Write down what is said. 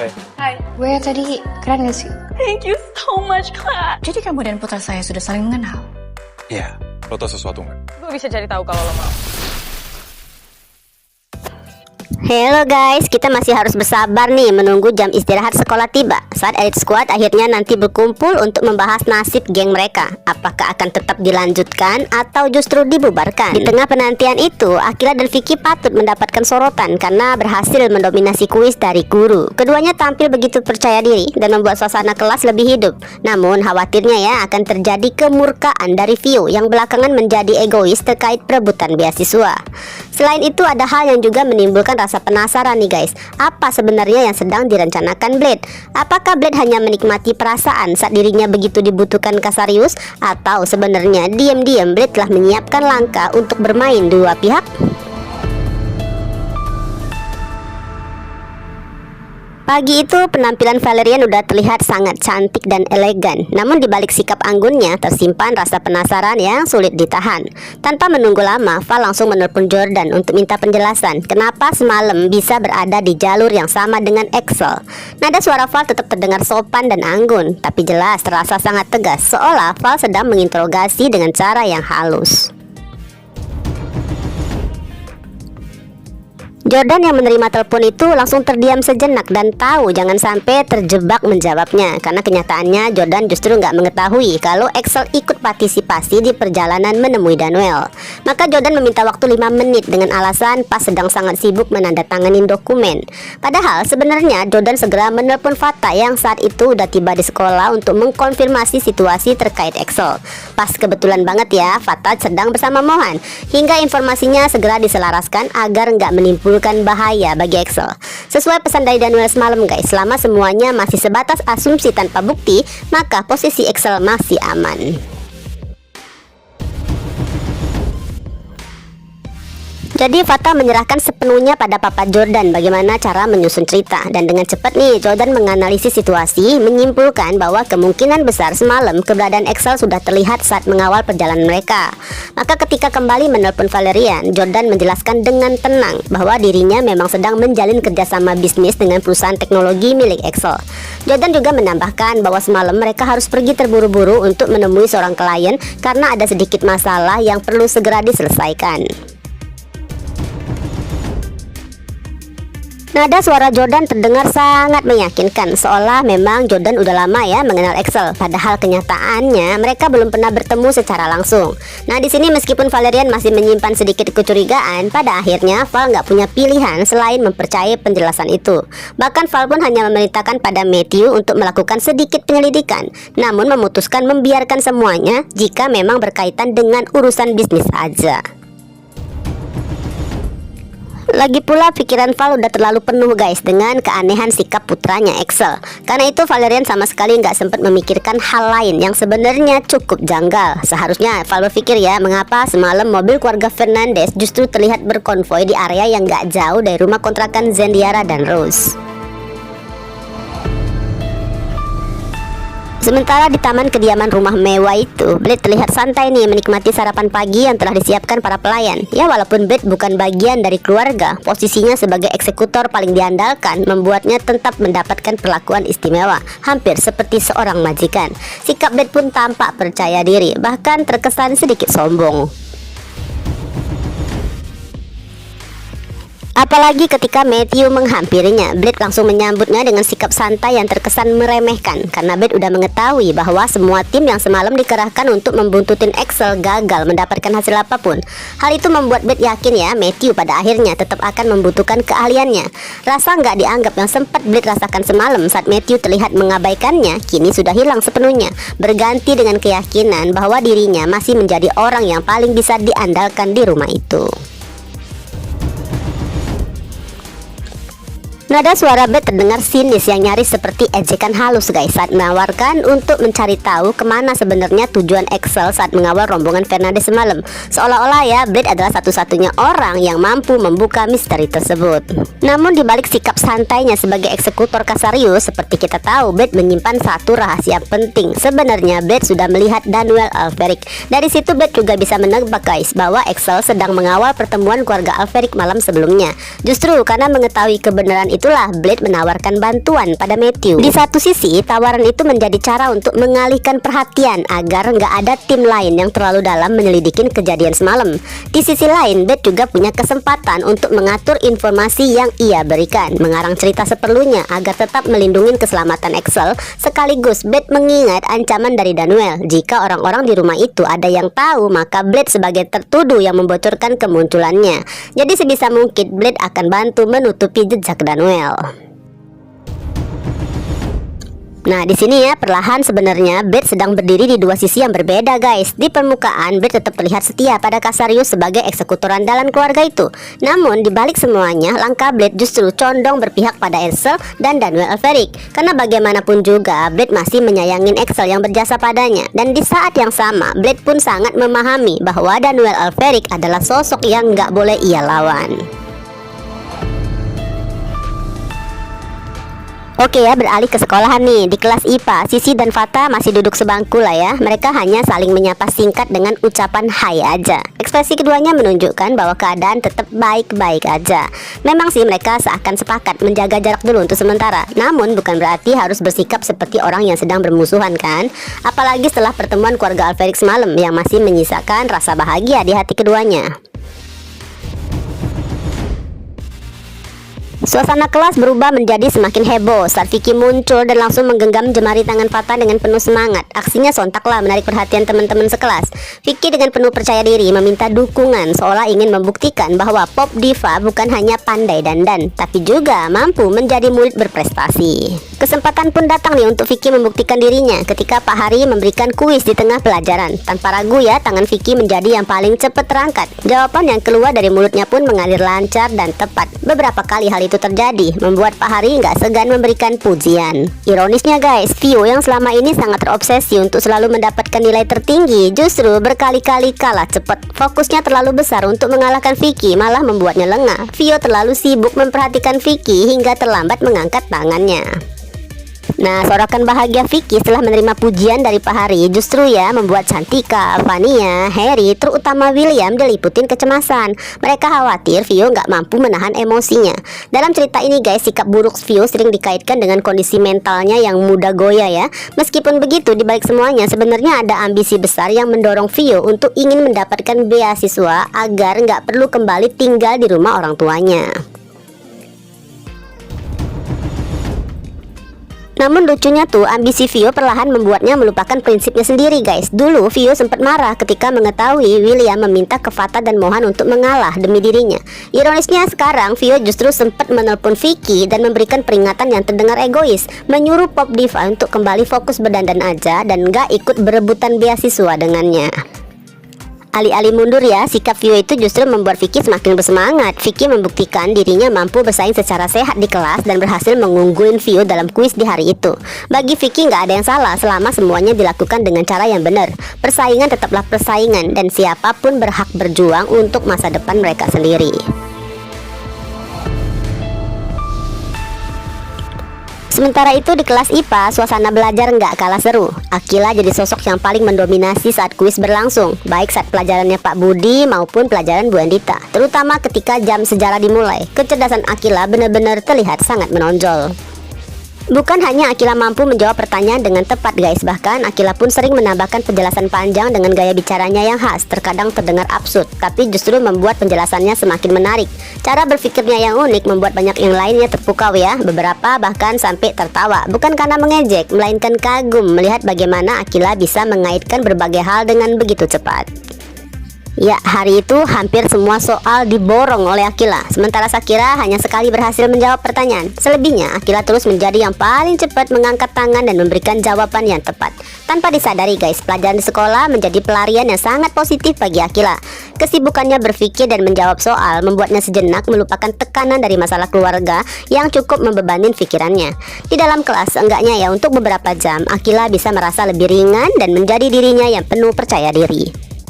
Hai. Gue tadi keren gak sih? Thank you so much, Kak. Jadi kamu dan putra saya sudah saling mengenal? Iya, lo tau sesuatu nggak? Gue bisa cari tahu kalau lo mau. Hello guys, kita masih harus bersabar nih menunggu jam istirahat sekolah tiba. Saat Elite Squad akhirnya nanti berkumpul untuk membahas nasib geng mereka. Apakah akan tetap dilanjutkan atau justru dibubarkan? Di tengah penantian itu, Akila dan Vicky patut mendapatkan sorotan karena berhasil mendominasi kuis dari guru. Keduanya tampil begitu percaya diri dan membuat suasana kelas lebih hidup. Namun khawatirnya ya akan terjadi kemurkaan dari Vio yang belakangan menjadi egois terkait perebutan beasiswa. Selain itu ada hal yang juga menimbulkan rasa penasaran nih guys. Apa sebenarnya yang sedang direncanakan Blade? Apakah Blade hanya menikmati perasaan saat dirinya begitu dibutuhkan Casarius? Atau sebenarnya diam-diam Blade telah menyiapkan langkah untuk bermain dua pihak? Pagi itu penampilan Valerian udah terlihat sangat cantik dan elegan. Namun di balik sikap anggunnya tersimpan rasa penasaran yang sulit ditahan. Tanpa menunggu lama, Val langsung menelpon Jordan untuk minta penjelasan kenapa semalam bisa berada di jalur yang sama dengan Axel. Nada suara Val tetap terdengar sopan dan anggun, tapi jelas terasa sangat tegas, seolah Val sedang menginterogasi dengan cara yang halus. Jordan yang menerima telepon itu langsung terdiam sejenak dan tahu jangan sampai terjebak menjawabnya. Karena kenyataannya Jordan justru nggak mengetahui kalau Axel ikut partisipasi di perjalanan menemui Daniel. Maka Jordan meminta waktu 5 menit dengan alasan pas sedang sangat sibuk menandatanganin dokumen. Padahal sebenarnya Jordan segera menelpon Fata yang saat itu udah tiba di sekolah untuk mengkonfirmasi situasi terkait Axel. Pas kebetulan banget ya, Fata sedang bersama Mohan. Hingga informasinya segera diselaraskan agar nggak menimbulkan bahaya bagi Axel. Sesuai pesan dari Daniel semalam guys, selama semuanya masih sebatas asumsi tanpa bukti, maka posisi Axel masih aman. Jadi Fata menyerahkan sepenuhnya pada Papa Jordan bagaimana cara menyusun cerita. Dan dengan cepat nih Jordan menganalisis situasi, menyimpulkan bahwa kemungkinan besar semalam keberadaan Axel sudah terlihat saat mengawal perjalanan mereka. Maka ketika kembali menelpon Valerian, Jordan menjelaskan dengan tenang bahwa dirinya memang sedang menjalin kerjasama bisnis dengan perusahaan teknologi milik Axel. Jordan juga menambahkan bahwa semalam mereka harus pergi terburu-buru untuk menemui seorang klien karena ada sedikit masalah yang perlu segera diselesaikan. Nada suara Jordan terdengar sangat meyakinkan, seolah memang Jordan udah lama ya mengenal Axel. Padahal kenyataannya mereka belum pernah bertemu secara langsung. Nah di sini meskipun Valerian masih menyimpan sedikit kecurigaan, pada akhirnya Val nggak punya pilihan selain mempercayai penjelasan itu. Bahkan Val pun hanya memerintahkan pada Matthew untuk melakukan sedikit penyelidikan, namun memutuskan membiarkan semuanya jika memang berkaitan dengan urusan bisnis aja. Lagi pula pikiran Val udah terlalu penuh guys dengan keanehan sikap putranya Axel. Karena itu Valerian sama sekali nggak sempat memikirkan hal lain yang sebenarnya cukup janggal. Seharusnya Val berpikir ya, mengapa semalam mobil keluarga Fernandez justru terlihat berkonvoi di area yang nggak jauh dari rumah kontrakan Zendiara dan Rose. Sementara di taman kediaman rumah mewah itu, Blade terlihat santai nih menikmati sarapan pagi yang telah disiapkan para pelayan. Ya walaupun Blade bukan bagian dari keluarga, posisinya sebagai eksekutor paling diandalkan membuatnya tetap mendapatkan perlakuan istimewa, hampir seperti seorang majikan. Sikap Blade pun tampak percaya diri, bahkan terkesan sedikit sombong. Apalagi ketika Matthew menghampirinya, Blade langsung menyambutnya dengan sikap santai yang terkesan meremehkan. Karena Blade udah mengetahui bahwa semua tim yang semalam dikerahkan untuk membuntutin Axel gagal mendapatkan hasil apapun. Hal itu membuat Blade yakin ya, Matthew pada akhirnya tetap akan membutuhkan keahliannya. Rasa nggak dianggap yang sempat Blade rasakan semalam saat Matthew terlihat mengabaikannya, kini sudah hilang sepenuhnya. Berganti dengan keyakinan bahwa dirinya masih menjadi orang yang paling bisa diandalkan di rumah itu. Nada suara Blade terdengar sinis yang nyaris seperti ejekan halus guys saat menawarkan untuk mencari tahu kemana sebenarnya tujuan Axel saat mengawal rombongan Fernandez semalam. Seolah-olah ya Blade adalah satu-satunya orang yang mampu membuka misteri tersebut. Namun dibalik sikap santainya sebagai eksekutor Casarius, seperti kita tahu Blade menyimpan satu rahasia penting. Sebenarnya Blade sudah melihat Daniel Alferic. Dari situ Blade juga bisa menebak guys bahwa Axel sedang mengawal pertemuan keluarga Alferic malam sebelumnya. Justru karena mengetahui kebenaran itu itulah Blade menawarkan bantuan pada Matthew. Di satu sisi, tawaran itu menjadi cara untuk mengalihkan perhatian agar nggak ada tim lain yang terlalu dalam menyelidikin kejadian semalam. Di sisi lain, Blade juga punya kesempatan untuk mengatur informasi yang ia berikan, mengarang cerita seperlunya agar tetap melindungi keselamatan Axel. Sekaligus Blade mengingat ancaman dari Daniel. Jika orang-orang di rumah itu ada yang tahu, maka Blade sebagai tertuduh yang membocorkan kemunculannya. Jadi sebisa mungkin Blade akan bantu menutupi jejak Daniel. Nah, di sini ya, perlahan sebenarnya Blade sedang berdiri di dua sisi yang berbeda, guys. Di permukaan, Blade tetap terlihat setia pada Casarius sebagai eksekutor andalan keluarga itu. Namun, di balik semuanya, langkah Blade justru condong berpihak pada Axel dan Daniel Alveric. Karena bagaimanapun juga, Blade masih menyayangin Axel yang berjasa padanya. Dan di saat yang sama, Blade pun sangat memahami bahwa Daniel Alveric adalah sosok yang nggak boleh ia lawan. Oke ya, beralih ke sekolahan nih. Di kelas IPA, Sisi dan Fata masih duduk sebangku lah ya. Mereka hanya saling menyapa singkat dengan ucapan hai aja. Ekspresi keduanya menunjukkan bahwa keadaan tetap baik-baik aja. Memang sih mereka seakan sepakat menjaga jarak dulu untuk sementara. Namun bukan berarti harus bersikap seperti orang yang sedang bermusuhan kan. Apalagi setelah pertemuan keluarga Alveric semalam yang masih menyisakan rasa bahagia di hati keduanya. Suasana kelas berubah menjadi semakin heboh saat Vicky muncul dan langsung menggenggam jemari tangan Fata dengan penuh semangat. Aksinya sontaklah menarik perhatian teman-teman sekelas. Vicky dengan penuh percaya diri meminta dukungan, seolah ingin membuktikan bahwa pop diva bukan hanya pandai dandan, tapi juga mampu menjadi murid berprestasi. Kesempatan pun datang nih untuk Vicky membuktikan dirinya ketika Pak Hari memberikan kuis di tengah pelajaran. Tanpa ragu ya, tangan Vicky menjadi yang paling cepat terangkat. Jawaban yang keluar dari mulutnya pun mengalir lancar dan tepat. Beberapa kali hal itu terjadi, membuat Pak Hari nggak segan memberikan pujian. Ironisnya guys, Vio yang selama ini sangat terobsesi untuk selalu mendapatkan nilai tertinggi, justru berkali-kali kalah cepat. Fokusnya terlalu besar untuk mengalahkan Vicky, malah membuatnya lengah. Vio terlalu sibuk memperhatikan Vicky hingga terlambat mengangkat tangannya. Nah, sorakan bahagia Vicky setelah menerima pujian dari Pak Hari justru ya membuat Cantika, Vania, Harry, terutama William diliputin kecemasan. Mereka khawatir Vio nggak mampu menahan emosinya. Dalam cerita ini guys, sikap buruk Vio sering dikaitkan dengan kondisi mentalnya yang mudah goyah ya. Meskipun begitu, di balik semuanya sebenarnya ada ambisi besar yang mendorong Vio untuk ingin mendapatkan beasiswa agar nggak perlu kembali tinggal di rumah orang tuanya. Namun lucunya tuh, ambisi Vio perlahan membuatnya melupakan prinsipnya sendiri guys. Dulu Vio sempat marah ketika mengetahui William meminta ke Fata dan Mohan untuk mengalah demi dirinya. Ironisnya sekarang Vio justru sempat menelpon Vicky dan memberikan peringatan yang terdengar egois, menyuruh pop diva untuk kembali fokus berdandan aja dan gak ikut berebutan beasiswa dengannya. Alih-alih mundur ya, sikap Vio itu justru membuat Vicky semakin bersemangat. Vicky membuktikan dirinya mampu bersaing secara sehat di kelas dan berhasil mengunggulin Vio dalam kuis di hari itu. Bagi Vicky nggak ada yang salah selama semuanya dilakukan dengan cara yang benar. Persaingan tetaplah persaingan dan siapapun berhak berjuang untuk masa depan mereka sendiri. Sementara itu di kelas IPA, suasana belajar nggak kalah seru. Akila jadi sosok yang paling mendominasi saat kuis berlangsung, baik saat pelajarannya Pak Budi maupun pelajaran Bu Andita. Terutama ketika jam sejarah dimulai, kecerdasan Akila benar-benar terlihat sangat menonjol. Bukan hanya Akila mampu menjawab pertanyaan dengan tepat guys, bahkan Akila pun sering menambahkan penjelasan panjang dengan gaya bicaranya yang khas, terkadang terdengar absurd, tapi justru membuat penjelasannya semakin menarik. Cara berpikirnya yang unik membuat banyak yang lainnya terpukau ya, beberapa bahkan sampai tertawa, bukan karena mengejek, melainkan kagum melihat bagaimana Akila bisa mengaitkan berbagai hal dengan begitu cepat. Ya, hari itu hampir semua soal diborong oleh Akila. Sementara Shakira hanya sekali berhasil menjawab pertanyaan. Selebihnya, Akila terus menjadi yang paling cepat mengangkat tangan dan memberikan jawaban yang tepat. Tanpa disadari guys, pelajaran di sekolah menjadi pelarian yang sangat positif bagi Akila. Kesibukannya berpikir dan menjawab soal membuatnya sejenak melupakan tekanan dari masalah keluarga yang cukup membebani pikirannya. Di dalam kelas, seenggaknya ya untuk beberapa jam, Akila bisa merasa lebih ringan dan menjadi dirinya yang penuh percaya diri.